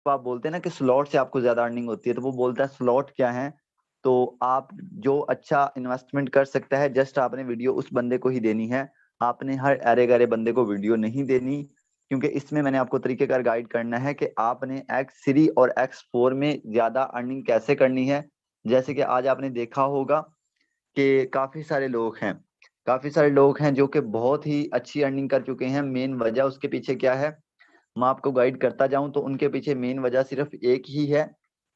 आप बोलते हैं ना कि स्लॉट से आपको ज्यादा अर्निंग होती है, तो वो बोलता है स्लॉट क्या है। तो आप जो अच्छा इन्वेस्टमेंट कर सकता है, जस्ट आपने वीडियो उस बंदे को ही देनी है। आपने हर अरे गरे बंदे को वीडियो नहीं देनी, क्योंकि इसमें मैंने आपको तरीकेकार गाइड करना है कि आपने X3 और X4 में ज्यादा अर्निंग कैसे करनी है। जैसे कि आज आपने देखा होगा कि काफी सारे लोग हैं जो कि बहुत ही अच्छी अर्निंग कर चुके हैं। मेन वजह उसके पीछे क्या है, मैं आपको गाइड करता जाऊं तो उनके पीछे मेन वजह सिर्फ एक ही है,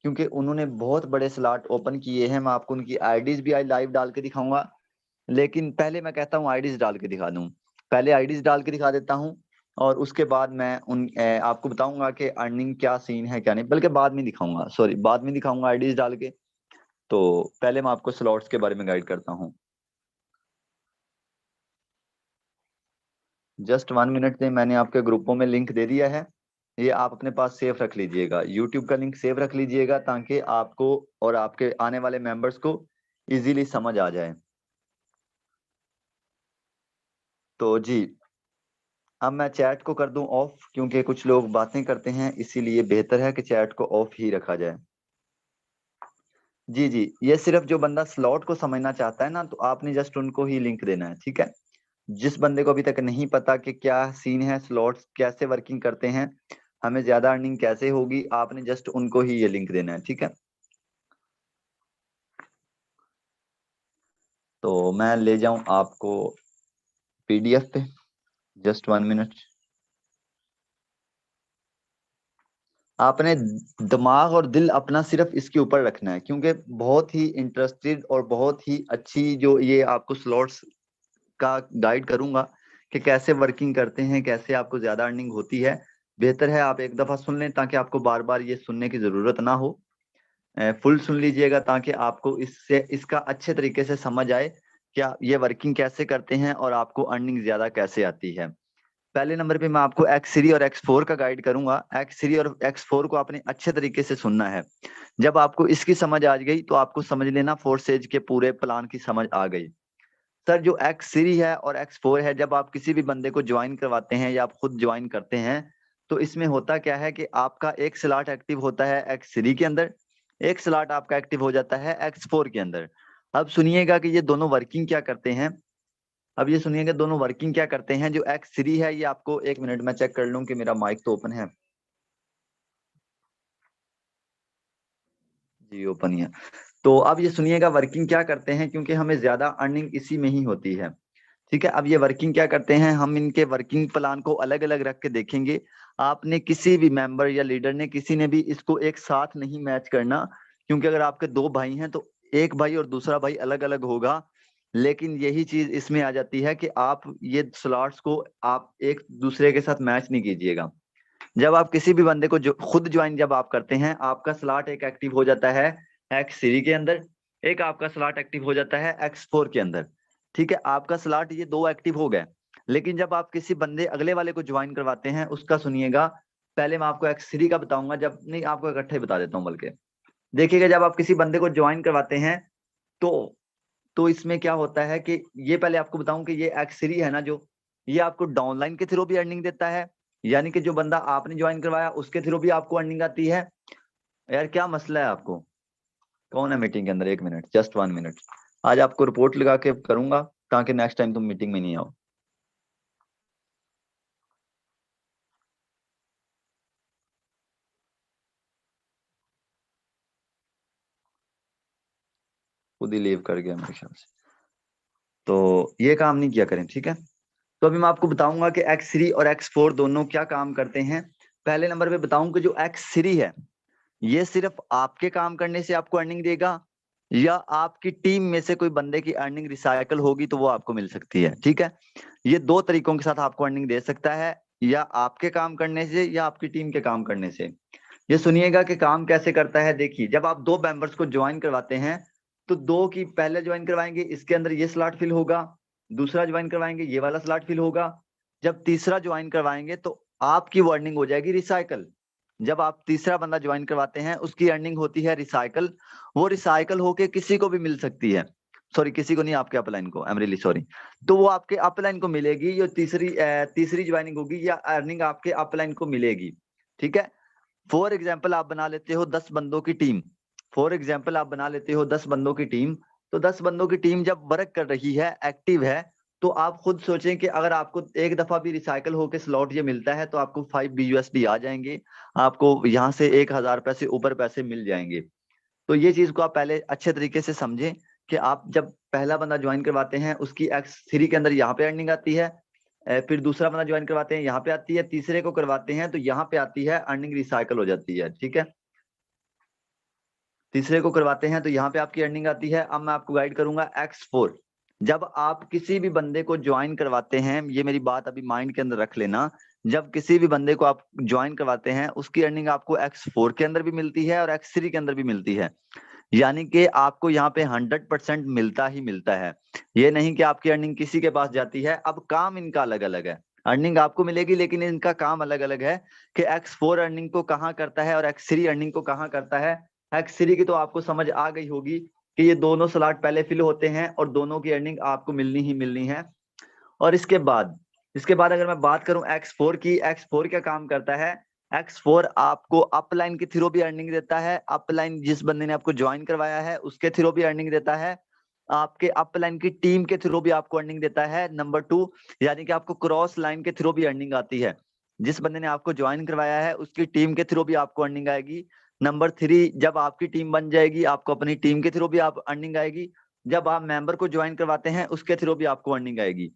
क्योंकि उन्होंने बहुत बड़े स्लॉट ओपन किए हैं। मैं आपको उनकी आईडीज भी आज लाइव डाल के दिखाऊंगा, लेकिन पहले मैं कहता हूँ आईडीज डाल के दिखा दूं। पहले आईडीज डाल के दिखा देता हूँ, और उसके बाद मैं आपको बताऊंगा कि अर्निंग क्या सीन है क्या नहीं, बल्कि बाद में दिखाऊंगा, सॉरी बाद में दिखाऊंगा आईडीज डाल के। तो पहले मैं आपको स्लॉट्स के बारे में गाइड करता हूँ। जस्ट 1 मिनट दें, मैंने आपके ग्रुपों में लिंक दे दिया है। ये आप अपने पास सेव रख लीजिएगा, यूट्यूब का लिंक सेव रख लीजिएगा, ताकि आपको और आपके आने वाले मेंबर्स को इजीली समझ आ जाए। तो जी, अब मैं चैट को कर दूं ऑफ, क्योंकि कुछ लोग बातें करते हैं, इसीलिए बेहतर है कि चैट को ऑफ ही रखा जाए। जी जी, ये सिर्फ जो बंदा स्लॉट को समझना चाहता है ना, तो आपने जस्ट उनको ही लिंक देना है, ठीक है। जिस बंदे को अभी तक नहीं पता कि क्या सीन है, स्लॉट्स कैसे वर्किंग करते हैं, हमें ज्यादा अर्निंग कैसे होगी, आपने जस्ट उनको ही ये लिंक देना है, ठीक है। तो मैं ले जाऊं आपको पीडीएफ पे, जस्ट 1 मिनट। आपने दिमाग और दिल अपना सिर्फ इसके ऊपर रखना है, क्योंकि बहुत ही इंटरेस्टेड और बहुत ही अच्छी जो ये आपको स्लॉट्स का गाइड करूंगा कि कैसे वर्किंग करते हैं, कैसे आपको ज्यादा अर्निंग होती है। बेहतर है आप एक दफा सुन लें, ताकि आपको बार बार ये सुनने की जरूरत ना हो। फुल सुन लीजिएगा, ताकि आपको इससे इसका अच्छे तरीके से समझ आए क्या ये वर्किंग कैसे करते हैं और आपको अर्निंग ज्यादा कैसे आती है। पहले नंबर पे मैं आपको X3 और X4 का गाइड करूंगा। X3 और X4 को आपने अच्छे तरीके से सुनना है। जब आपको इसकी समझ आ गई तो आपको समझ लेना फोर्स एज के पूरे प्लान की समझ आ गई। सर, जो X3 है और X4 है, जब आप किसी भी बंदे को ज्वाइन करवाते हैं या आप खुद ज्वाइन करते हैं, तो इसमें होता क्या है कि आपका एक स्लॉट एक्टिव होता है X3 के अंदर, एक स्लॉट आपका एक्टिव हो जाता है X4 के अंदर। अब सुनिएगा कि ये दोनों वर्किंग क्या करते हैं। अब ये सुनिएगा दोनों वर्किंग क्या करते हैं। जो X3 है, ये आपको 1 मिनट में चेक कर लूं कि मेरा माइक तो ओपन है। जी ओपन ही है। तो अब ये सुनिएगा वर्किंग क्या करते हैं, क्योंकि हमें ज्यादा अर्निंग इसी में ही होती है, ठीक है। अब ये वर्किंग क्या करते हैं, हम इनके वर्किंग प्लान को अलग अलग रख के देखेंगे। आपने किसी भी मेंबर या लीडर ने किसी ने भी इसको एक साथ नहीं मैच करना, क्योंकि अगर आपके दो भाई हैं तो एक भाई और दूसरा भाई अलग अलग होगा। लेकिन यही चीज इसमें आ जाती है कि आप ये स्लॉट्स को आप एक दूसरे के साथ मैच नहीं कीजिएगा। जब आप किसी भी बंदे को जो खुद ज्वाइन जब आप करते हैं, आपका स्लॉट एक एक्टिव हो जाता है X3 के अंदर, एक आपका स्लॉट एक्टिव हो जाता है X4 के अंदर, ठीक है। आपका स्लॉट ये दो एक्टिव हो गए। लेकिन जब आप किसी बंदे अगले वाले को ज्वाइन करवाते हैं, उसका सुनिएगा। पहले मैं आपको X3 का बताऊंगा, जब नहीं आपको इकट्ठे ही बता देता हूँ बल्कि। देखिएगा, जब आप किसी बंदे को ज्वाइन करवाते हैं, तो इसमें क्या होता है कि ये पहले आपको बताऊं कि ये X3 है ना, जो ये आपको डाउनलाइन के थ्रू भी अर्निंग देता है, यानी कि जो बंदा आपने ज्वाइन करवाया उसके थ्रू भी आपको अर्निंग आती है। यार क्या मसला है आपको, कौन है मीटिंग के अंदर? 1 मिनट, जस्ट 1 मिनट। आज आपको रिपोर्ट लगा के करूंगा, ताकि नेक्स्ट टाइम तुम मीटिंग में नहीं आओ। खुद ही लीव कर गया मेरे ख्याल से। तो ये काम नहीं किया करें, ठीक है। तो अभी मैं आपको बताऊंगा कि X3 और X4 दोनों क्या काम करते हैं। पहले नंबर पे बताऊं कि जो X3 है, ये सिर्फ आपके काम करने से आपको अर्निंग देगा, या आपकी टीम में से कोई बंदे की अर्निंग रिसाइकल होगी तो वो आपको मिल सकती है, ठीक है। ये दो तरीकों के साथ आपको अर्निंग दे सकता है, या आपके काम करने से या आपकी टीम के काम करने से। ये सुनिएगा कि काम कैसे करता है। देखिए, जब आप दो मेंबर्स को ज्वाइन करवाते हैं, तो दो की पहले ज्वाइन करवाएंगे, इसके अंदर ये स्लॉट फिल होगा। दूसरा ज्वाइन करवाएंगे, ये वाला स्लॉट फिल होगा। जब तीसरा ज्वाइन करवाएंगे तो आपकी वो अर्निंग हो जाएगी रिसाइकल। जब आप तीसरा बंदा ज्वाइन करवाते हैं, उसकी अर्निंग होती है रिसाइकल। वो रिसाइकल होके किसी को भी मिल सकती है, सॉरी किसी को नहीं, आपके अपलाइन को, आई एम रियली सॉरी। तो वो आपके अपलाइन को मिलेगी, जो तीसरी ज्वाइनिंग होगी या अर्निंग आपके अपलाइन को मिलेगी, ठीक है। फॉर एग्जाम्पल आप बना लेते हो 10 बंदों की टीम, फॉर एग्जाम्पल आप बना लेते हो 10 बंदों की टीम, तो 10 बंदों की टीम जब वर्क कर रही है, एक्टिव है, तो आप खुद सोचें कि अगर आपको एक दफा भी रिसाइकल होकर स्लॉट ये मिलता है तो आपको 5 BUSD आ जाएंगे, आपको यहाँ से 1000 पैसे ऊपर पैसे मिल जाएंगे। तो ये चीज को आप पहले अच्छे तरीके से समझें कि आप जब पहला बंदा ज्वाइन करवाते हैं उसकी X3 के अंदर यहाँ पे अर्निंग आती है, फिर दूसरा बंदा ज्वाइन करवाते हैं यहाँ पे आती है, तीसरे को करवाते हैं तो यहाँ पे आती है, अर्निंग रिसाइकल हो जाती है। ठीक है, तीसरे को करवाते हैं तो यहाँ पे आपकी अर्निंग आती है। अब मैं आपको गाइड करूंगा X4। जब आप किसी भी बंदे को ज्वाइन करवाते हैं, ये मेरी बात अभी माइंड के अंदर रख लेना, जब किसी भी बंदे को आप ज्वाइन करवाते हैं उसकी अर्निंग आपको X4 के अंदर भी मिलती है और X3 के अंदर भी मिलती है, यानी कि आपको यहाँ पे 100% मिलता ही मिलता है। ये नहीं कि आपकी अर्निंग किसी के पास जाती है। अब काम इनका अलग अलग है, अर्निंग आपको मिलेगी लेकिन इनका काम अलग अलग है कि X4 अर्निंग को कहाँ करता है और X3 अर्निंग को कहाँ करता है। X3 की तो आपको समझ आ गई होगी कि ये दोनों स्लॉट पहले फिल होते हैं और दोनों की अर्निंग आपको मिलनी ही मिलनी है। और इसके बाद अगर मैं बात करूं X4 की, X4 क्या काम करता है। X4 आपको अपलाइन के थ्रू भी अर्निंग देता है, अपलाइन जिस बंदे ने आपको ज्वाइन करवाया है उसके थ्रू भी अर्निंग देता है, आपके अपलाइन की टीम के थ्रू भी आपको अर्निंग देता है। नंबर 2, यानी कि आपको क्रॉस लाइन के थ्रू भी अर्निंग आती है, जिस बंदे ने आपको ज्वाइन करवाया है उसकी टीम के थ्रू भी आपको अर्निंग आएगी। नंबर 3, जब आपकी टीम बन जाएगी आपको अपनी टीम के थ्रू भी आप अर्निंग आएगी, जब आप मेंबर को ज्वाइन करवाते हैं उसके थ्रू भी आपको अर्निंग आएगी।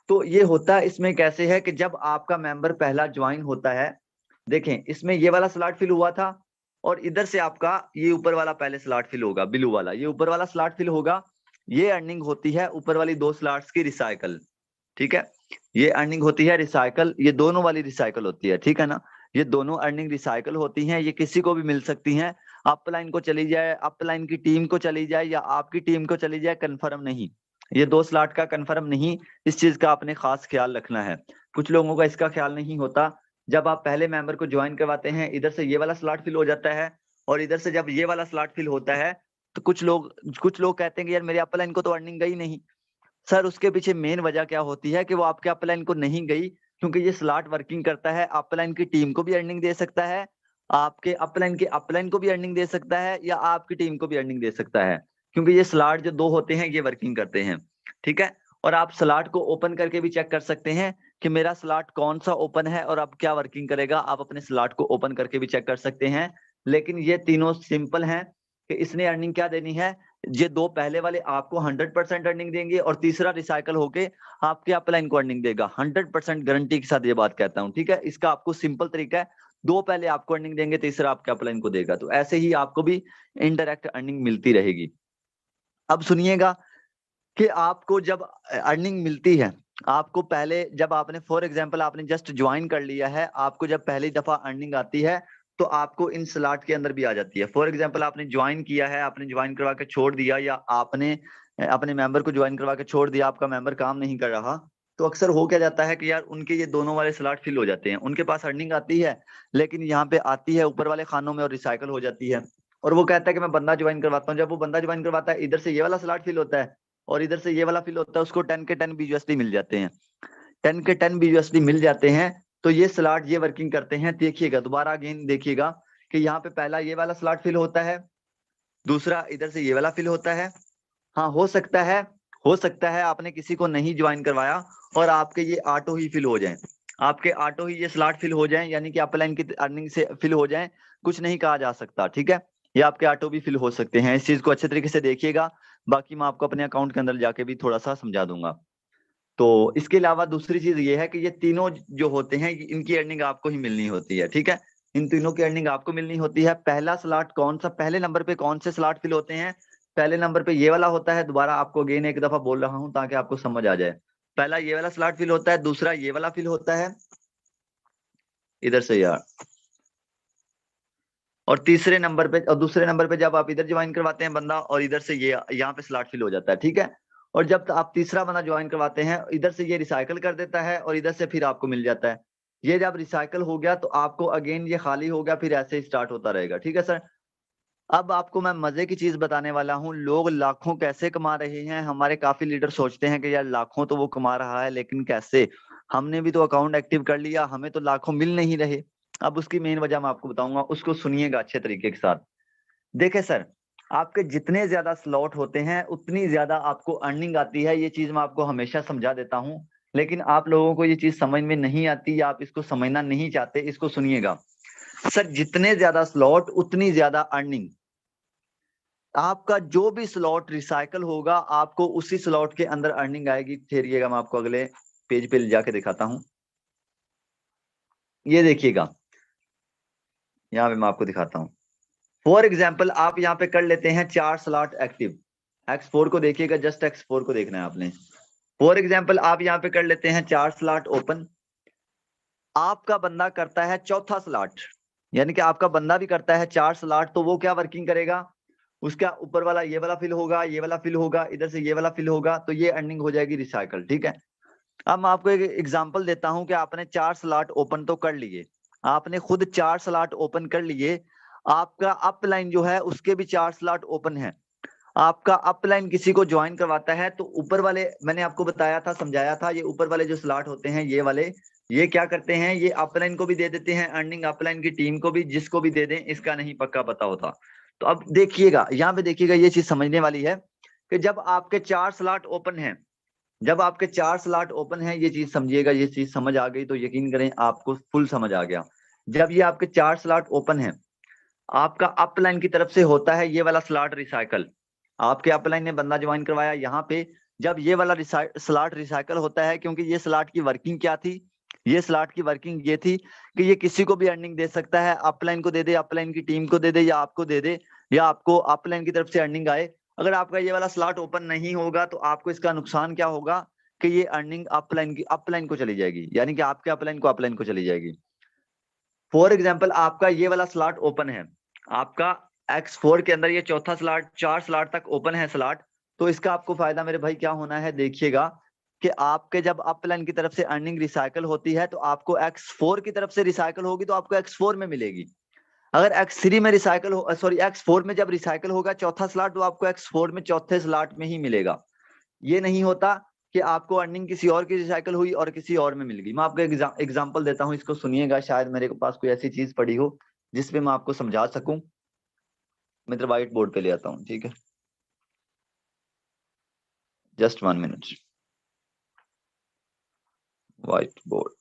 तो ये होता है इसमें कैसे है कि जब आपका मेंबर पहला ज्वाइन होता है, देखें इसमें ये वाला स्लॉट फिल हुआ था और इधर से आपका ये ऊपर वाला पहले स्लॉट फिल होगा, ब्लू वाला ये ऊपर वाला स्लॉट फिल होगा, ये अर्निंग होती है ऊपर वाली 2 स्लॉट्स की रिसाइकल। ठीक है, ये अर्निंग होती है रिसाइकल, ये दोनों वाली रिसाइकल होती है। ठीक है ना, ये दोनों अर्निंग रिसाइकल होती हैं, ये किसी को भी मिल सकती हैं, अपलाइन को चली जाए, अपलाइन की टीम को चली जाए या आपकी टीम को चली जाए, कंफर्म नहीं, ये 2 स्लॉट का कंफर्म नहीं। इस चीज का आपने खास ख्याल रखना है, कुछ लोगों का इसका ख्याल नहीं होता। जब आप पहले मेंबर को ज्वाइन करवाते हैं इधर से ये वाला स्लॉट फिल हो जाता है और इधर से जब ये वाला स्लॉट फिल होता है तो कुछ लोग कहते हैं कि यार मेरे अपलाइन को तो अर्निंग गई नहीं। सर उसके पीछे मेन वजह क्या होती है कि वो आपके अपलाइन को नहीं गई क्योंकि ये स्लॉट वर्किंग करता है, अपलाइन की टीम को भी अर्निंग दे सकता है, आपके अपलाइन के अपलाइन को भी अर्निंग दे सकता है या आपकी टीम को भी अर्निंग दे सकता है, क्योंकि ये स्लॉट जो 2 होते हैं ये वर्किंग करते हैं। ठीक है, और आप स्लॉट को ओपन करके भी चेक कर सकते हैं कि मेरा स्लॉट कौन सा ओपन है और अब क्या वर्किंग करेगा, आप अपने स्लॉट को ओपन करके भी चेक कर सकते हैं। लेकिन ये तीनों सिंपल हैं कि इसने अर्निंग क्या देनी है, ये 2 पहले वाले आपको 100% अर्निंग देंगे और तीसरा रिसाइकल होके आपके अपलाइन को अर्निंग देगा, 100% गारंटी के साथ ये बात कहता हूं। ठीक है, इसका आपको सिंपल तरीका है, 2 पहले आपको अर्निंग देंगे, तीसरा आपके अपलाइन को देगा, तो ऐसे ही आपको भी इनडायरेक्ट अर्निंग मिलती रहेगी। अब सुनिएगा कि आपको जब अर्निंग मिलती है, आपको पहले जब आपने फॉर एग्जांपल आपने जस्ट ज्वाइन कर लिया है, आपको जब पहली दफा अर्निंग आती है तो आपको इन स्लॉट के अंदर भी आ जाती है। फॉर एग्जांपल आपने ज्वाइन किया है, आपने ज्वाइन करवा के छोड़ दिया या आपने अपने मेंबर को ज्वाइन करवा के छोड़ दिया, आपका मेंबर काम नहीं कर रहा, तो अक्सर हो क्या जाता है कि यार उनके ये दोनों वाले स्लॉट फिल हो जाते हैं, उनके पास अर्निंग आती है लेकिन यहाँ पे आती है ऊपर वाले खानों में और रिसाइकल हो जाती है, और वो कहता है कि मैं बंदा ज्वाइन करवाता हूँ। जब वो बंदा ज्वाइन करवाता है इधर से ये वाला स्लॉट फिल होता है और इधर से ये वाला फिल होता है, उसको 10 के 10 BUSD मिल जाते हैं, 10 के 10 BUSD मिल जाते हैं। तो ये स्लॉट ये वर्किंग करते हैं। देखिएगा दोबारा अगेन देखिएगा कि यहाँ पे पहला ये वाला स्लॉट फिल होता है, दूसरा इधर से ये वाला फिल होता है। हाँ हो सकता है आपने किसी को नहीं ज्वाइन करवाया और आपके ये ऑटो ही फिल हो जाएं, आपके ऑटो ही ये स्लॉट फिल हो जाएं, यानी कि अपलाइन की अर्निंग से फिल हो जाएं, कुछ नहीं कहा जा सकता। ठीक है, ये आपके ऑटो भी फिल हो सकते हैं, इस चीज को अच्छे तरीके से देखिएगा, बाकी मैं आपको अपने अकाउंट के अंदर जाके भी थोड़ा सा समझा दूंगा। तो इसके अलावा दूसरी चीज ये है कि ये तीनों जो होते हैं इनकी अर्निंग आपको ही मिलनी होती है। ठीक है, इन तीनों की अर्निंग आपको मिलनी होती है। पहला स्लॉट कौन सा, पहले नंबर पे कौन से स्लॉट फिल होते हैं, पहले नंबर पे ये वाला होता है, दोबारा आपको अगेन एक दफा बोल रहा हूं ताकि आपको समझ आ जाए। पहला ये वाला स्लॉट फिल होता है, दूसरा ये वाला फिल होता है इधर से यार, और तीसरे नंबर पे और दूसरे नंबर पे जब आप इधर ज्वाइन करवाते हैं बंदा और इधर से ये यहाँ पे स्लॉट फिल हो जाता है। ठीक है, और जब आप तीसरा बंदा ज्वाइन करवाते हैं इधर से ये रिसाइकल कर देता है और इधर से फिर आपको मिल जाता है। ये जब रिसाइकल हो गया तो आपको अगेन ये खाली हो गया, फिर ऐसे ही स्टार्ट होता रहेगा। ठीक है सर, अब आपको मैं मजे की चीज बताने वाला हूँ, लोग लाखों कैसे कमा रहे हैं। हमारे काफी लीडर सोचते हैं कि यार लाखों तो वो कमा रहा है लेकिन कैसे, हमने भी तो अकाउंट एक्टिव कर लिया, हमें तो लाखों मिल नहीं रहे। अब उसकी मेन वजह मैं आपको बताऊंगा, उसको सुनिएगा अच्छे तरीके के साथ। देखे सर, आपके जितने ज्यादा स्लॉट होते हैं उतनी ज्यादा आपको अर्निंग आती है, ये चीज मैं आपको हमेशा समझा देता हूं, लेकिन आप लोगों को ये चीज समझ में नहीं आती या आप इसको समझना नहीं चाहते। इसको सुनिएगा सर, जितने ज्यादा स्लॉट उतनी ज्यादा अर्निंग। आपका जो भी स्लॉट रिसाइकल होगा आपको उसी स्लॉट के अंदर अर्निंग आएगी। ठहरिएगा, मैं आपको अगले पेज पे ले जाके दिखाता हूं। ये देखिएगा, यहाँ पे मैं आपको दिखाता हूँ। फॉर एग्जाम्पल आप यहाँ पे कर लेते हैं 4 स्लॉट एक्टिव। X4 को देखिएगा, जस्ट X4 को देखना है आपने। फॉर एग्जाम्पल आप यहाँ पे कर लेते हैं 4 स्लॉट ओपन। आपका बंदा करता है चौथा स्लॉट, यानी कि आपका बंदा भी करता है 4 स्लॉट, तो वो क्या वर्किंग करेगा, उसका ऊपर वाला ये वाला फिल होगा, ये वाला फिल होगा, इधर से ये वाला फिल होगा, तो ये अर्निंग हो जाएगी रिसाइकल। ठीक है, अब मैं आपको एक एग्जांपल देता हूं कि आपने 4 स्लॉट ओपन तो कर लिए, आपने खुद 4 स्लॉट ओपन कर लिए, आपका अपलाइन जो है उसके भी 4 स्लॉट ओपन है। आपका अपलाइन किसी को ज्वाइन करवाता है तो ऊपर वाले, मैंने आपको बताया था, समझाया था, ये ऊपर वाले जो स्लॉट होते हैं ये वाले, ये क्या करते हैं, ये अपलाइन को भी दे देते हैं अर्निंग, अपलाइन की टीम को भी, जिसको भी दे दें, इसका नहीं पक्का पता होता। तो अब देखिएगा, यहाँ पे देखिएगा, ये चीज समझने वाली है कि जब आपके 4 स्लॉट ओपन है, जब आपके 4 स्लॉट ओपन है, ये चीज समझिएगा, ये चीज समझ आ गई तो यकीन करें आपको फुल समझ आ गया। जब ये आपके 4 स्लॉट ओपन है, आपका अपलाइन की तरफ से होता है ये वाला स्लॉट रिसाइकल, आपके अपलाइन ने बंदा ज्वाइन करवाया यहाँ पे, जब ये वाला स्लॉट रिसाइकल होता है, क्योंकि ये स्लॉट की वर्किंग क्या थी, ये स्लॉट की वर्किंग ये थी कि ये किसी को भी अर्निंग दे सकता है, अपलाइन को दे दे, अपलाइन की टीम को दे दे, या आपको दे दे, या आपको अपलाइन की तरफ से अर्निंग आए। अगर आपका ये वाला स्लॉट ओपन नहीं होगा तो आपको इसका नुकसान क्या होगा कि ये अर्निंग अपलाइन को चली जाएगी, यानी कि आपके अपलाइन को अपलाइन को चली जाएगी। फॉर एग्जाम्पल आपका ये वाला स्लॉट ओपन है, आपका X4 के अंदर ये चौथा स्लॉट, 4 स्लॉट तक ओपन है स्लॉट, तो इसका आपको फायदा मेरे भाई क्या होना है, देखिएगा कि आपके जब अपलाइन की तरफ से अर्निंग रिसाइकल होती है तो आपको X4 की तरफ से रिसाइकल होगी तो आपको X4 में मिलेगी। अगर X3 में रिसाइकल हो, सॉरी X4 में जब रिसाइकल होगा चौथा स्लॉट, तो आपको X4 में चौथे स्लॉट में ही मिलेगा। ये नहीं होता कि आपको अर्निंग किसी और की रिसाइकल हुई और किसी और में मिल गई। मैं आपको एग्जांपल देता हूं, इसको सुनिएगा, शायद मेरे पास कोई ऐसी चीज पड़ी हो जिसपे मैं आपको समझा सकूं। मित्र व्हाइट बोर्ड पे ले आता हूं, ठीक है, जस्ट 1 मिनट। White board.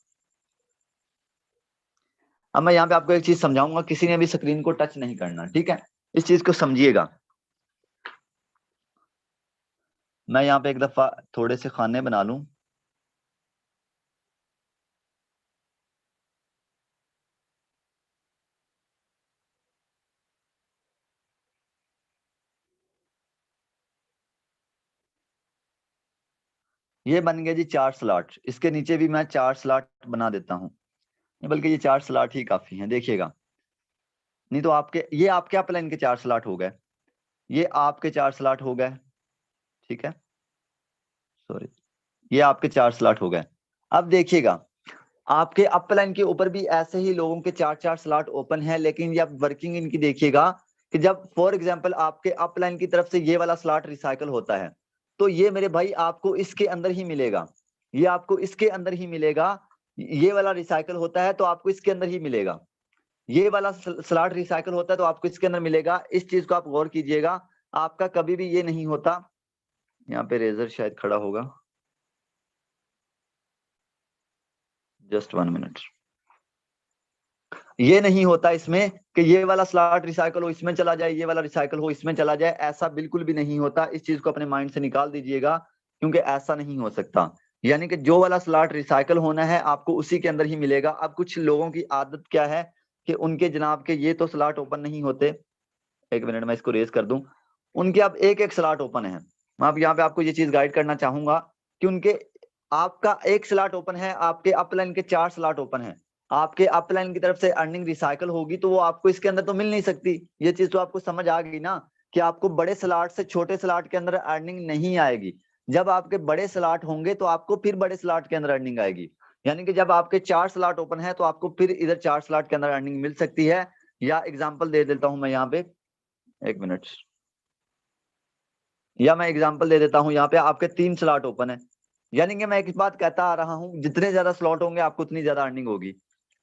अब मैं यहाँ पे आपको एक चीज समझाऊंगा, किसी ने भी स्क्रीन को टच नहीं करना, ठीक है, इस चीज को समझिएगा। मैं यहाँ पे एक दफा थोड़े से खाने बना लूं। ये बन गया जी 4 स्लॉट, इसके नीचे भी मैं 4 स्लॉट बना देता हूँ, बल्कि ये 4 स्लॉट ही काफी हैं, देखिएगा। नहीं तो आपके, ये आपके अपलाइन के 4 स्लॉट हो गए, ये आपके 4 स्लॉट हो गए, ठीक है, सॉरी, ये आपके 4 स्लॉट हो गए। अब देखिएगा, आपके अपलाइन के ऊपर भी ऐसे ही लोगों के 4-4 स्लॉट ओपन है, लेकिन जब वर्किंग इनकी देखिएगा कि जब फॉर एग्जांपल आपके अपलाइन की तरफ से ये वाला स्लॉट रिसाइकल होता है, तो ये मेरे भाई आपको इसके अंदर ही मिलेगा, ये आपको इसके अंदर ही मिलेगा। ये वाला रिसाइकल होता है तो आपको इसके अंदर ही मिलेगा, ये वाला स्लॉट रिसाइकल होता है तो आपको इसके अंदर मिलेगा। इस चीज को आप गौर कीजिएगा, आपका कभी भी ये नहीं होता, यहाँ पे रेजर शायद खड़ा होगा, जस्ट 1 मिनट। ये नहीं होता इसमें कि ये वाला स्लॉट रिसाइकल हो इसमें चला जाए, ये वाला रिसाइकल हो इसमें चला जाए, ऐसा बिल्कुल भी नहीं होता। इस चीज को अपने माइंड से निकाल दीजिएगा, क्योंकि ऐसा नहीं हो सकता। यानी कि जो वाला स्लॉट रिसाइकल होना है आपको उसी के अंदर ही मिलेगा। अब कुछ लोगों की आदत क्या है कि उनके जनाब के ये तो स्लॉट ओपन नहीं होते, एक मिनट मैं इसको रेज कर दूं, उनके अब एक एक स्लॉट ओपन है। मैं अब यहाँ पे आपको ये चीज गाइड करना चाहूंगा कि उनके, आपका एक स्लॉट ओपन है, आपके अपलाइन के 4 स्लॉट ओपन है, आपके अपलाइन की तरफ से अर्निंग रिसाइकल होगी तो वो आपको इसके अंदर तो मिल नहीं सकती। ये चीज तो आपको समझ आ गई ना कि आपको बड़े स्लॉट से छोटे स्लॉट के अंदर अर्निंग नहीं आएगी। जब आपके बड़े स्लॉट होंगे तो आपको फिर बड़े स्लॉट के अंदर अर्निंग आएगी। यानी कि जब आपके 4 स्लॉट ओपन है तो आपको फिर इधर 4 स्लॉट के अंदर अर्निंग मिल सकती है। या एग्जाम्पल दे देता हूं मैं यहाँ पे, एक मिनट, या मैं एग्जांपल दे देता हूं, यहाँ पे आपके 3 स्लॉट ओपन है। यानी कि मैं एक बात कहता आ रहा हूं, जितने ज्यादा स्लॉट होंगे आपको उतनी ज्यादा अर्निंग होगी।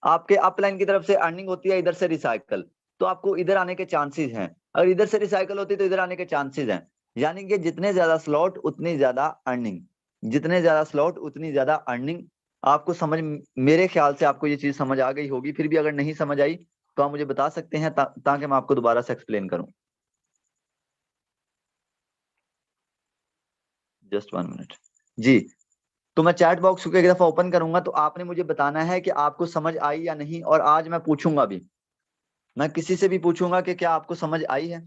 आपके अपलाइन की तरफ से अर्निंग होती है, इधर से रिसाइकल, तो आपको इधर आने के चांसेस हैं। अगर इधर से रिसाइकल होती है तो इधर आने के चांसेस हैं। यानी कि जितने ज्यादा स्लॉट उतनी ज्यादा अर्निंग, जितने ज्यादा स्लॉट उतनी ज्यादा अर्निंग। आपको समझ, मेरे ख्याल से आपको ये चीज समझ आ गई होगी। फिर भी अगर नहीं समझ आई तो आप मुझे बता सकते हैं ताकि मैं आपको दोबारा से एक्सप्लेन करूं। जस्ट 1 मिनट जी। तो मैं चैट बॉक्स को एक दफा ओपन करूंगा, तो आपने मुझे बताना है कि आपको समझ आई या नहीं। और आज मैं पूछूंगा भी, मैं किसी से भी पूछूंगा कि क्या आपको समझ आई है।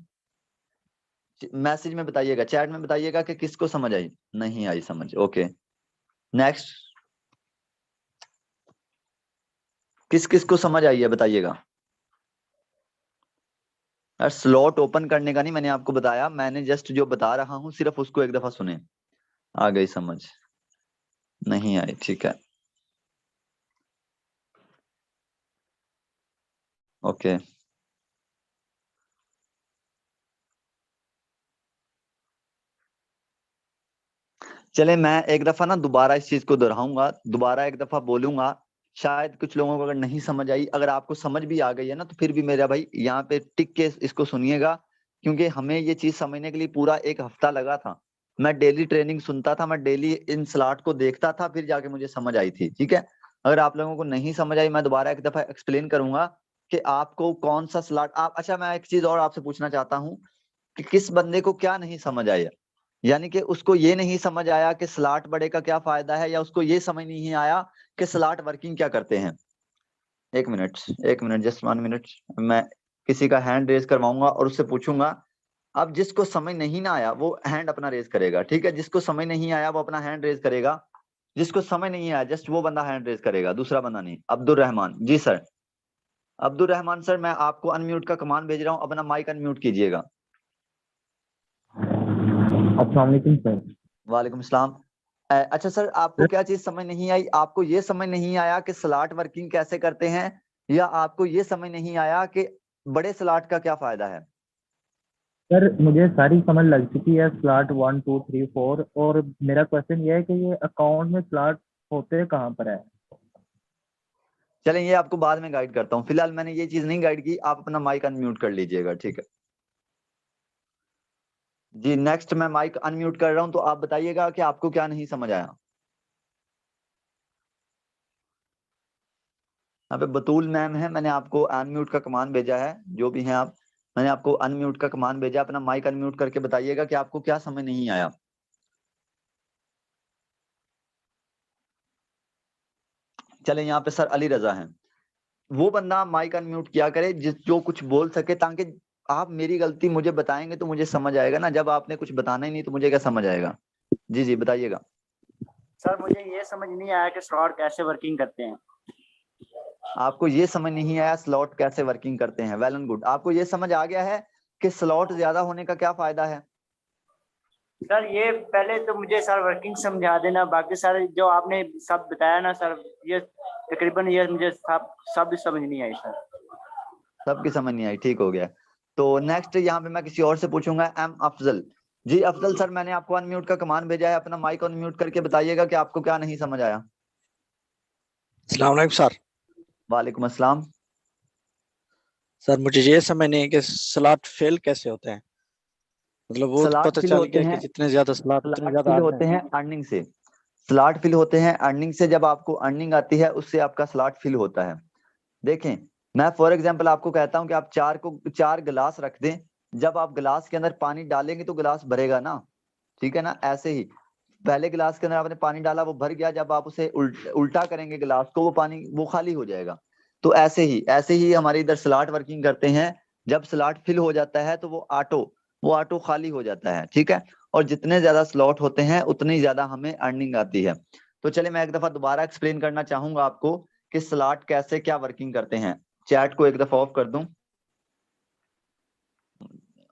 मैसेज में बताइएगा, चैट में बताइएगा कि किसको समझ आई, नहीं आई समझ। Okay, next. किस किस को समझ आई है बताइएगा। यार स्लॉट ओपन करने का नहीं मैंने आपको बताया, मैंने जस्ट जो बता रहा हूं सिर्फ उसको एक दफा सुने। आ गई समझ, नहीं आई, ठीक है। ओके, चले मैं एक दफा ना दोबारा इस चीज को दोहराऊंगा, दोबारा एक दफा बोलूंगा। शायद कुछ लोगों को अगर नहीं समझ आई, अगर आपको समझ भी आ गई है ना, तो फिर भी मेरा भाई यहाँ पे टिक के इसको सुनिएगा। क्योंकि हमें ये चीज समझने के लिए पूरा 1 हफ्ता लगा था। मैं डेली ट्रेनिंग सुनता था, मैं डेली इन स्लॉट को देखता था, फिर जाके मुझे समझ आई थी। ठीक है, अगर आप लोगों को नहीं समझ आई, मैं दोबारा एक दफा एक्सप्लेन करूंगा कि आपको कौन सा स्लॉट आप। अच्छा, मैं एक चीज और आपसे पूछना चाहता हूँ कि किस बंदे को क्या नहीं समझ आया। यानी कि उसको ये नहीं समझ आया कि स्लॉट बड़े का क्या फायदा है, या उसको ये समझ नहीं आया कि स्लॉट वर्किंग क्या करते हैं। 1 मिनट, 1 मिनट, जस्ट 1 मिनट। मैं किसी का हैंड रेज करवाऊंगा और उससे पूछूंगा। अब जिसको समझ नहीं ना आया वो हैंड अपना रेज करेगा, ठीक है। जिसको समझ नहीं आया वो अपना हैंड रेज करेगा। जिसको समझ नहीं आया जस्ट वो बंदा हैंड रेज करेगा, दूसरा बंदा नहीं। अब्दुल रहमान जी सर। अब्दुल रहमान सर, मैं आपको अनम्यूट का कमांड भेज रहा हूँ, अपना माइक अनम्यूट कीजिएगा। अस्सलाम वालेकुम सर। वालेकुम सलाम। अच्छा सर, आपको क्या चीज समझ नहीं आई? आपको ये समझ नहीं आया कि स्लॉट वर्किंग कैसे करते हैं, या आपको ये समझ नहीं आया कि बड़े स्लॉट का क्या फायदा है? सर मुझे सारी समझ लग चुकी है, स्लॉट 1 2 3 4। और मेरा क्वेश्चन ये है कि ये अकाउंट में स्लॉट होते कहाँ पर है? चलें, ये आपको बाद में गाइड करता हूँ, फिलहाल मैंने ये चीज नहीं गाइड की। आप अपना माइक अनम्यूट कर लीजिएगा, ठीक है जी। नेक्स्ट, मैं माइक अनम्यूट कर रहा हूँ, तो आप बताइएगा कि आपको क्या नहीं समझ आया। यहाँ पे बतूल मैम है, मैंने आपको अनम्यूट का कमांड भेजा है, जो भी हैं आप। मैंने आपको अनम्यूट का कमांड भेजा, अपना माइक अनम्यूट करके बताइएगा कि आपको क्या समझ नहीं आया। चले, यहाँ पे सर अली रजा हैं। वो बंदा माइक अनम्यूट किया करे जिस जो कुछ बोल सके, ताकि आप मेरी गलती मुझे बताएंगे तो मुझे समझ आएगा ना। जब आपने कुछ बताना ही नहीं तो मुझे क्या समझ आएगा। जी जी बताइएगा। सर मुझे ये समझ नहीं आया कि स्लॉट कैसे वर्किंग करते हैं। आपको ये समझ नहीं आया स्लॉट कैसे वर्किंग करते हैं? Well and good. आपको ये समझ आ गया है कि स्लॉट ज्यादा होने का क्या फायदा है? सर ये पहले तो मुझे सर वर्किंग समझा देना, बाकी सर जो आपने सब बताया ना सर, ये तकरीबन ये मुझे सब समझ नहीं आई सर। सबकी समझ नहीं आई, ठीक हो गया। तो नेक्स्ट यहाँ पे मैं किसी और से पूछूंगा। एम अफजल जी। अफजल सर, मैंने आपको अनम्यूट का कमांड भेजा है, अपना माइक अनम्यूट करके बताइएगा कि आपको क्या नहीं समझ आया। अस्सलाम वालेकुम सर। वालेकुम अस्सलाम। सर मुझे ये समझ नहीं है कि स्लॉट फेल कैसे होते हैं। मतलब वो तो स्लॉट पता फिल चल होते गया कि हैं, जितने ज्यादा स्लॉट उतने स्लॉट ज्यादा फिल आते होते हैं। हैं अर्निंग से। स्लॉट फिल होते हैं अर्निंग से। जब आपको अर्निंग आती है उससे आपका स्लॉट फिल होता है। देखें, मैं फॉर एग्जांपल आपको कहता हूं कि आप 4 गिलास रख दें। जब आप गिलास के अंदर पानी डालेंगे तो गिलास भरेगा ना, ठीक है ना। ऐसे ही पहले गिलास के अंदर आपने पानी डाला, वो भर गया। जब आप उसे उल्टा करेंगे गिलास को, वो पानी वो खाली हो जाएगा। तो ऐसे ही हमारे इधर स्लॉट वर्किंग करते हैं। जब स्लॉट फिल हो जाता है तो वो ऑटो खाली हो जाता है, ठीक है। और जितने ज्यादा स्लॉट होते हैं उतनी ज्यादा हमें अर्निंग आती है। तो चले, मैं एक दफा दोबारा एक्सप्लेन करना चाहूंगा आपको कि स्लॉट कैसे क्या वर्किंग करते हैं। चैट को एक दफा ऑफ कर दूं।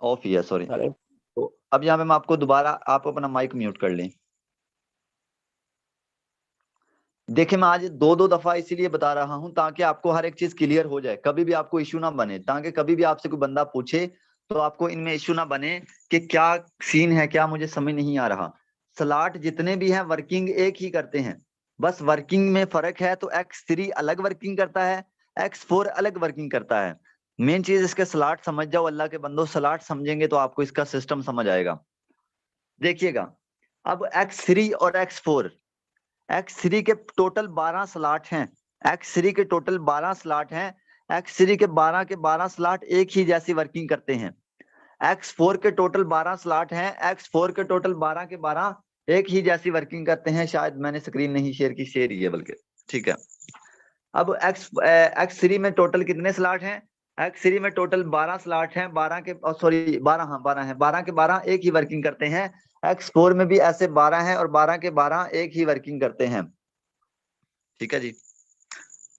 ऑफ ही है, सॉरी। अरे तो अब यहाँ पे मैं आपको दोबारा, आप अपना माइक म्यूट कर लें। देखिए, मैं आज दो दो दफा इसीलिए बता रहा हूं ताकि आपको हर एक चीज क्लियर हो जाए, कभी भी आपको इश्यू ना बने। ताकि कभी भी आपसे कोई बंदा पूछे तो आपको इनमें इश्यू ना बने कि क्या सीन है, क्या मुझे समझ नहीं आ रहा। स्लॉट जितने भी हैं वर्किंग एक ही करते हैं। बस वर्किंग में फर्क है। तो X3 अलग वर्किंग करता है, X4 अलग वर्किंग करता है। मेन चीज इसके स्लॉट समझ जाओ अल्लाह के बंदो, स्लॉट समझेंगे तो आपको इसका सिस्टम समझ आएगा। देखिएगा अब X3 और X4, X3 के टोटल 12 स्लॉट हैं, X3 के टोटल 12 स्लॉट हैं। X3 के 12 स्लॉट एक ही जैसी वर्किंग करते हैं। X4 के टोटल 12 स्लॉट हैं, X4 के टोटल 12 के 12 एक ही जैसी वर्किंग करते हैं। शायद मैंने स्क्रीन नहीं शेयर की, शेयर ही है बल्कि, ठीक है। अब X3 में टोटल कितने स्लॉट हैं? X3 में टोटल 12 स्लॉट हैं, 12 के सॉरी 12, हाँ 12 हैं, 12 के 12 एक ही वर्किंग करते हैं। X4 में भी ऐसे 12 हैं और 12 के 12 एक ही वर्किंग करते हैं, ठीक है जी।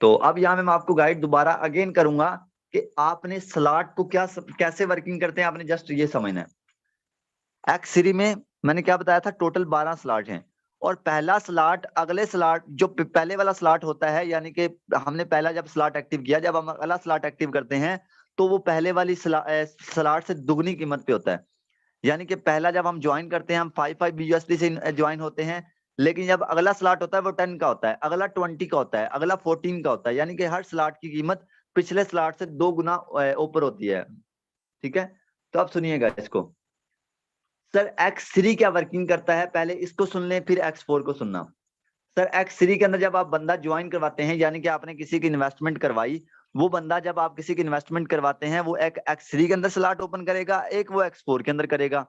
तो अब यहाँ में मैं आपको गाइड दोबारा अगेन करूंगा कि आपने स्लॉट को क्या कैसे वर्किंग करते हैं, आपने जस्ट ये समझना है। X3 में मैंने क्या बताया था, टोटल 12 स्लॉट हैं और पहला स्लॉट अगले स्लॉट जो पहले वाला स्लॉट होता है, यानी कि हमने पहला जब स्लॉट एक्टिव किया, जब हम अगला स्लॉट एक्टिव करते हैं तो वो पहले वाली स्लॉट से दुगनी कीमत पे होता है। यानी कि पहला जब हम ज्वाइन करते हैं हम 5 BUSD से ज्वाइन होते हैं, लेकिन जब अगला स्लॉट होता है वो 10 का होता है, अगला 20 का होता है, अगला 14 का होता है। यानी कि हर स्लॉट की कीमत पिछले स्लॉट से 2 गुना ऊपर होती है, ठीक है। तो अब सुनिएगा इसको। सर X3 क्या वर्किंग करता है, पहले इसको सुन लें फिर X4 को सुनना। सर X3 के अंदर जब आप बंदा ज्वाइन करवाते हैं, यानी कि आपने किसी की इन्वेस्टमेंट करवाई, वो बंदा जब आप किसी की इन्वेस्टमेंट करवाते हैं वो एक X3 के अंदर स्लॉट ओपन करेगा, एक वो X4 के अंदर करेगा।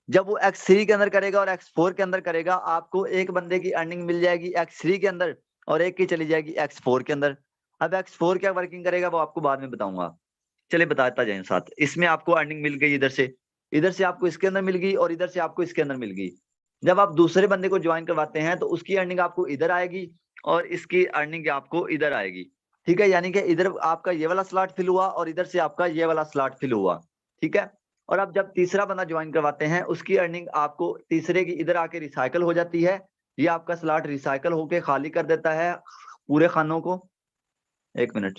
जब वो X3 के अंदर करेगा और X4 के अंदर करेगा, आपको एक बंदे की अर्निंग मिल जाएगी X3 के अंदर और एक की चली जाएगी X4 के अंदर। अब X4 क्या वर्किंग करेगा वो आपको बाद में बताऊंगा, चलिए बताता जाए साथ। इसमें आपको अर्निंग मिल गई, इधर से आपको इसके अंदर मिल गई और इधर से आपको इसके अंदर मिल गई। जब आप दूसरे बंदे को ज्वाइन करवाते हैं तो उसकी अर्निंग आपको इधर आएगी और इसकी अर्निंग आपको इधर आएगी, ठीक है। यानी कि इधर आपका ये वाला स्लॉट फिल हुआ और इधर से आपका ये वाला स्लॉट फिल हुआ, ठीक है। और अब जब तीसरा बंदा ज्वाइन करवाते हैं उसकी अर्निंग आपको तीसरे की इधर आके रिसाइकल हो जाती है। ये आपका स्लॉट रिसाइकल होके खाली कर देता है पूरे खानों को, एक मिनट,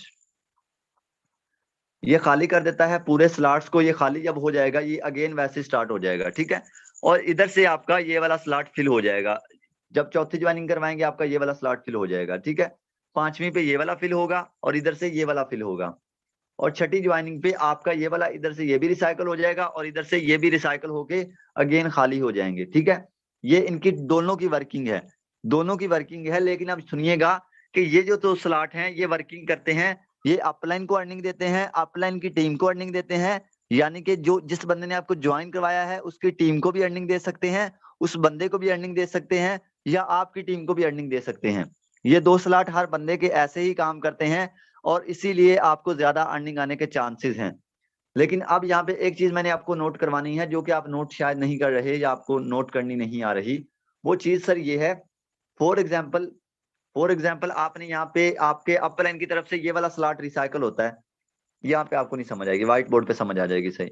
ये खाली कर देता है पूरे स्लॉट्स को। ये खाली जब हो जाएगा ये अगेन वैसे स्टार्ट हो जाएगा, ठीक है। और इधर से आपका ये वाला स्लॉट फिल हो जाएगा। जब चौथी ज्वाइनिंग करवाएंगे आपका ये वाला स्लॉट फिल हो जाएगा, ठीक है। पांचवी पे ये वाला फिल होगा और इधर से ये वाला फिल होगा। और छठी ज्वाइनिंग पे आपका ये वाला इधर से ये भी रिसाइकल हो जाएगा और इधर से ये भी रिसाइकल होके अगेन खाली हो जाएंगे, ठीक है। ये इनकी दोनों की वर्किंग है, दोनों की वर्किंग है। लेकिन अब सुनिएगा कि ये जो तो स्लॉट हैं ये वर्किंग करते हैं, ये अपलाइन को अर्निंग देते हैं, अपलाइन की टीम को अर्निंग देते हैं। यानी कि जो जिस बंदे ने आपको ज्वाइन करवाया है उसकी टीम को भी अर्निंग दे सकते हैं, उस बंदे को भी अर्निंग दे सकते हैं, या आपकी टीम को भी अर्निंग दे सकते हैं। ये दो स्लॉट हर बंदे के ऐसे ही काम करते हैं और इसीलिए आपको ज्यादा अर्निंग आने के चांसेस हैं। लेकिन अब यहाँ पे एक चीज मैंने आपको नोट करवानी है, जो कि आप नोट शायद नहीं कर रहे या आपको नोट करनी नहीं आ रही। वो चीज सर ये है, फॉर एग्जाम्पल आपने यहाँ पे आपके अपर लाइन की तरफ से ये वाला स्लॉट रिसाइकल होता है, यहाँ पे आपको नहीं समझ आएगी, व्हाइट बोर्ड पे समझ आ जाएगी सही।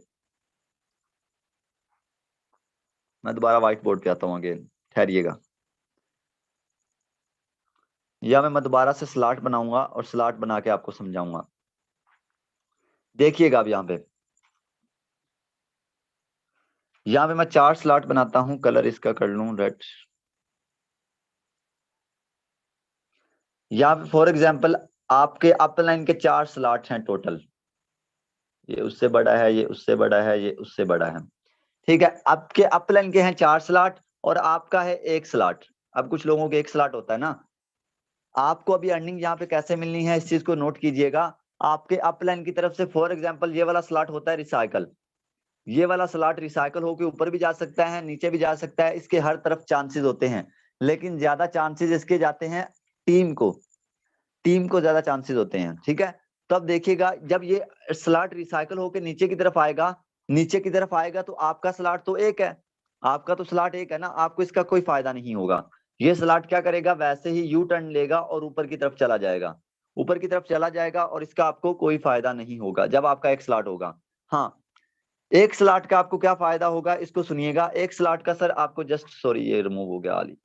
मैं दोबारा व्हाइट बोर्ड पे आता हूँ अगेन, ठहरिएगा। या मैं दोबारा से स्लॉट बनाऊंगा और स्लॉट बना के आपको समझाऊंगा। देखिएगा अब यहाँ पे मैं 4 स्लॉट बनाता हूँ, कलर इसका कर लूं रेड। यहाँ पे फॉर एग्जाम्पल आपके अप लाइन के 4 स्लॉट हैं टोटल, ये उससे बड़ा है, ये उससे बड़ा है, ये उससे बड़ा है, ठीक है। आपके अप लाइन के हैं 4 स्लॉट और आपका है 1 स्लॉट। अब कुछ लोगों के 1 स्लॉट होता है ना। आपको अभी अर्निंग यहाँ पे कैसे मिलनी है इस चीज को नोट कीजिएगा। आपके अप लाइन की तरफ से फॉर एग्जाम्पल ये वाला स्लॉट होता है रिसाइकल, ये वाला स्लॉट रिसाइकल होकर ऊपर भी जा सकता है नीचे भी जा सकता है, इसके हर तरफ चांसेस होते हैं। लेकिन ज्यादा चांसेस इसके जाते हैं टीम को ज्यादा चांसेस होते हैं, ठीक है। तो अब देखिएगा जब ये स्लॉट रिसाइकल होकर नीचे की तरफ आएगा तो आपका स्लॉट तो एक है, आपका तो स्लॉट एक है ना, आपको इसका कोई फायदा नहीं होगा। ये स्लॉट क्या करेगा, वैसे ही यू टर्न लेगा और ऊपर की तरफ चला जाएगा और इसका आपको कोई फायदा नहीं होगा जब आपका एक स्लॉट होगा। हाँ, एक स्लॉट का आपको क्या फायदा होगा इसको सुनिएगा। एक स्लॉट का सर आपको जस्ट सॉरी ये रिमूव हो गया आली।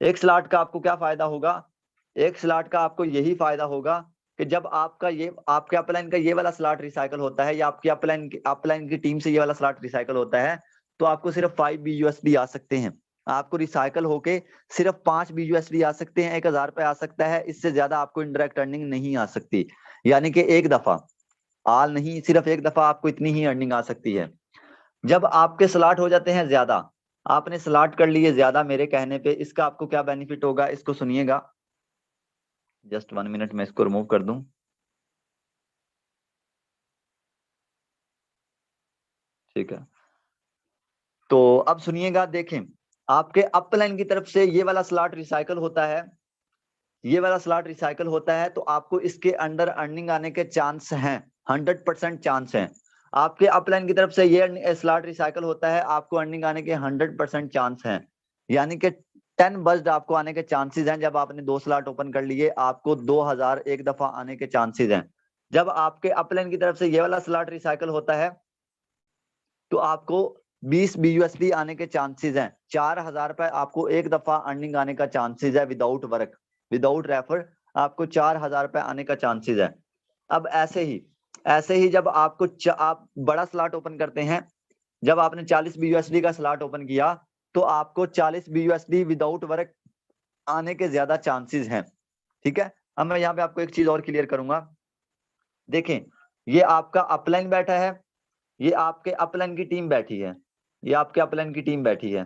एक स्लॉट का आपको क्या फायदा होगा, एक स्लॉट का आपको यही फायदा होगा कि जब आपका ये आपके अपलाइन का ये वाला स्लॉट रिसाइकल होता है या आपकी अपलाइन की टीम से ये वाला स्लॉट रिसाइकल होता है तो आपको सिर्फ 5 BUSD आ सकते हैं। आपको रिसाइकल होके सिर्फ 5 BUSD आ सकते हैं, 1000 रुपए आ सकता है, इससे ज्यादा आपको इनडायरेक्ट अर्निंग नहीं आ सकती। यानी कि एक दफा, आल नहीं, सिर्फ एक दफा आपको इतनी ही अर्निंग आ सकती है। जब आपके स्लॉट हो जाते हैं ज्यादा, आपने स्लॉट कर लिए ज्यादा मेरे कहने पे, इसका आपको क्या बेनिफिट होगा इसको सुनिएगा। जस्ट 1 मिनट में इसको रिमूव कर दूं। ठीक है, तो अब सुनिएगा, देखें आपके अपलाइन की तरफ से ये वाला स्लॉट रिसाइकल होता है, ये वाला स्लॉट रिसाइकल होता है, तो आपको इसके अंडर अर्निंग आने के चांस हैं, 100% चांस हैं। आपके अपलाइन की तरफ से ये स्लॉट रिसाइकल होता है, आपको अर्निंग आने के 100% चांस हैं। यानी कि 10 बज्ड आपको आने के चांसेस हैं। जब आपने 2 स्लॉट ओपन कर लिए, आपको 2000 एक दफा आने के चांसेस हैं। जब आपके अपलाइन की तरफ से ये वाला स्लॉट रिसाइकल होता है, तो आपको 20 BUSD आने के चांसेस हैं। 4000 रुपए आपको एक दफा अर्निंग आने का चांसेस है, विदाउट वर्क, विदाउट रेफर, आपको 4000 रुपए आने का चांसेस है। अब ऐसे ही जब आपको आप बड़ा स्लॉट ओपन करते हैं, जब आपने 40 BUSD का स्लॉट ओपन किया, तो आपको 40 BUSD विदाउट वर्क आने के ज्यादा चांसेस हैं। ठीक है, अब मैं यहाँ पे आपको एक चीज और क्लियर करूंगा। देखें, ये आपका अपलाइन बैठा है, ये आपके अपलाइन की टीम बैठी है, ये आपके अपलाइन की टीम बैठी है।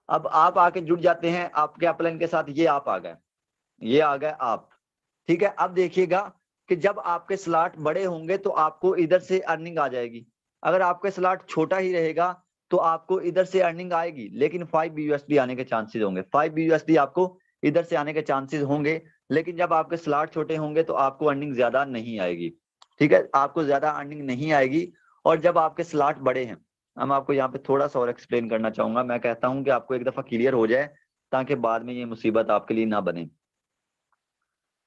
अब आप आके जुड़ जाते हैं आपके अपलाइन के साथ, ये आप आ गए, ये आ गए आप। ठीक है, अब देखिएगा कि जब आपके स्लॉट बड़े होंगे तो आपको इधर से अर्निंग आ जाएगी। अगर आपका स्लॉट छोटा ही रहेगा तो आपको इधर से अर्निंग आएगी, लेकिन 5 BUSD आने के चांसेस होंगे। 5 BUSD आपको इधर से आने के चांसेस होंगे, लेकिन जब आपके स्लॉट छोटे होंगे तो आपको अर्निंग ज्यादा नहीं आएगी। ठीक है, आपको ज्यादा अर्निंग नहीं आएगी। और जब आपके स्लॉट बड़े हैं, हम आपको यहाँ पे थोड़ा सा और एक्सप्लेन करना चाहूंगा। मैं कहता हूँ कि आपको एक दफा क्लियर हो जाए, ताकि बाद में ये मुसीबत आपके लिए ना बने।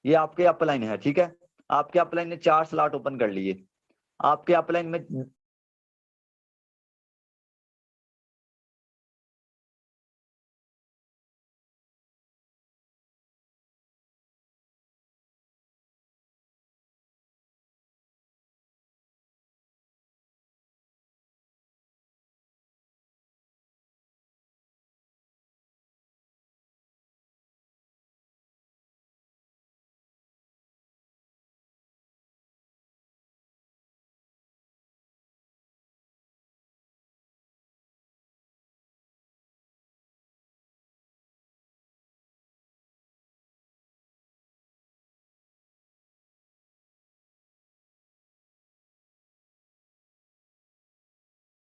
ये आपके अपलाइन है, ठीक है, आपके अपलाइन ने 4 स्लॉट ओपन कर लिए। आपके अपलाइन में